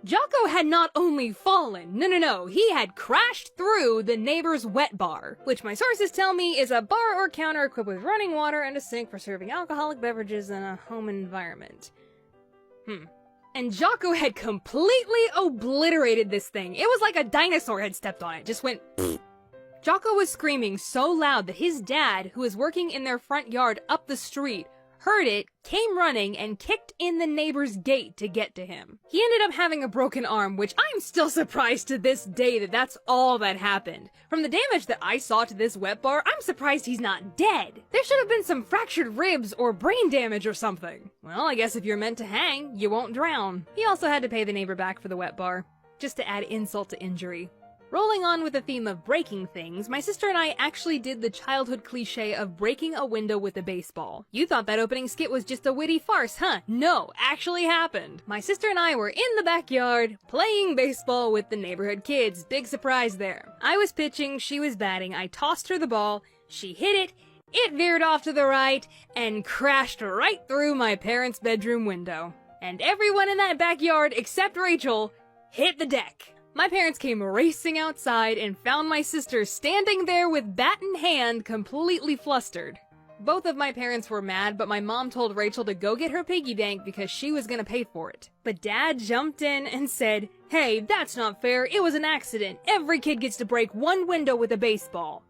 Jocko had not only fallen, no, he had crashed through the neighbor's wet bar, which my sources tell me is a bar or counter equipped with running water and a sink for serving alcoholic beverages in a home environment. And Jocko had completely obliterated this thing. It was like a dinosaur had stepped on it, just went pfft. Jocko was screaming so loud that his dad, who was working in their front yard up the street, heard it, came running, and kicked in the neighbor's gate to get to him. He ended up having a broken arm, which I'm still surprised to this day that that's all that happened. From the damage that I saw to this wet bar, I'm surprised he's not dead. There should have been some fractured ribs or brain damage or something. Well, I guess if you're meant to hang, you won't drown. He also had to pay the neighbor back for the wet bar, just to add insult to injury. Rolling on with the theme of breaking things, my sister and I actually did the childhood cliche of breaking a window with a baseball. You thought that opening skit was just a witty farce, huh? No, actually happened. My sister and I were in the backyard, playing baseball with the neighborhood kids. Big surprise there. I was pitching, she was batting, I tossed her the ball, she hit it veered off to the right, and crashed right through my parents' bedroom window. And everyone in that backyard, except Rachel, hit the deck. My parents came racing outside and found my sister standing there with bat in hand, completely flustered. Both of my parents were mad, but my mom told Rachel to go get her piggy bank because she was gonna pay for it. But Dad jumped in and said, "Hey, that's not fair, it was an accident. Every kid gets to break one window with a baseball."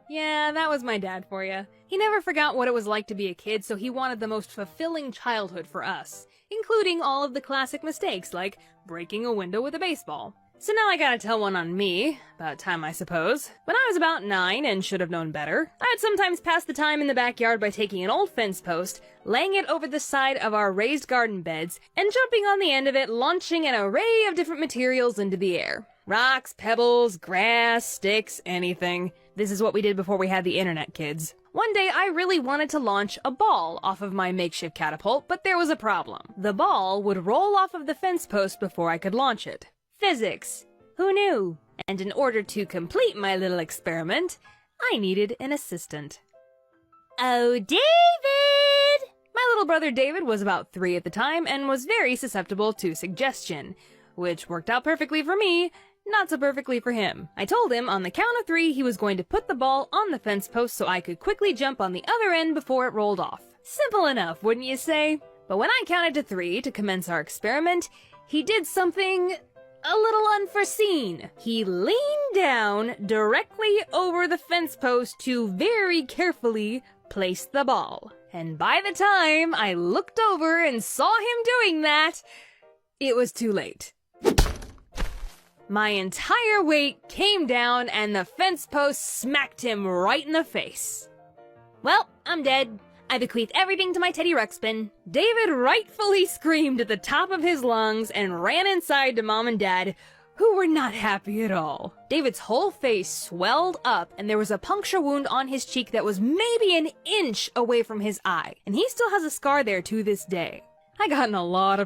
Yeah, that was my dad for you. He never forgot what it was like to be a kid, so he wanted the most fulfilling childhood for us, including all of the classic mistakes like breaking a window with a baseball. So now I gotta tell one on me. About time, I suppose. When I was about 9 and should have known better, I'd sometimes pass the time in the backyard by taking an old fence post, laying it over the side of our raised garden beds, and jumping on the end of it, launching an array of different materials into the air. Rocks, pebbles, grass, sticks, anything. This is what we did before we had the internet, kids. One day I really wanted to launch a ball off of my makeshift catapult, but there was a problem. The ball would roll off of the fence post before I could launch it. Physics. Who knew? And in order to complete my little experiment, I needed an assistant. Oh, David! My little brother David was about 3 at the time and was very susceptible to suggestion, which worked out perfectly for me, not so perfectly for him. I told him on the count of 3 he was going to put the ball on the fence post so I could quickly jump on the other end before it rolled off. Simple enough, wouldn't you say? But when I counted to 3 to commence our experiment, he did something a little unforeseen. He leaned down directly over the fence post to very carefully place the ball. And by the time I looked over and saw him doing that, it was too late. My entire weight came down and the fence post smacked him right in the face. Well, I'm dead. I bequeath everything to my Teddy Ruxpin. David rightfully screamed at the top of his lungs and ran inside to Mom and Dad, who were not happy at all. David's whole face swelled up and there was a puncture wound on his cheek that was maybe an inch away from his eye, and he still has a scar there to this day. I got in a lot of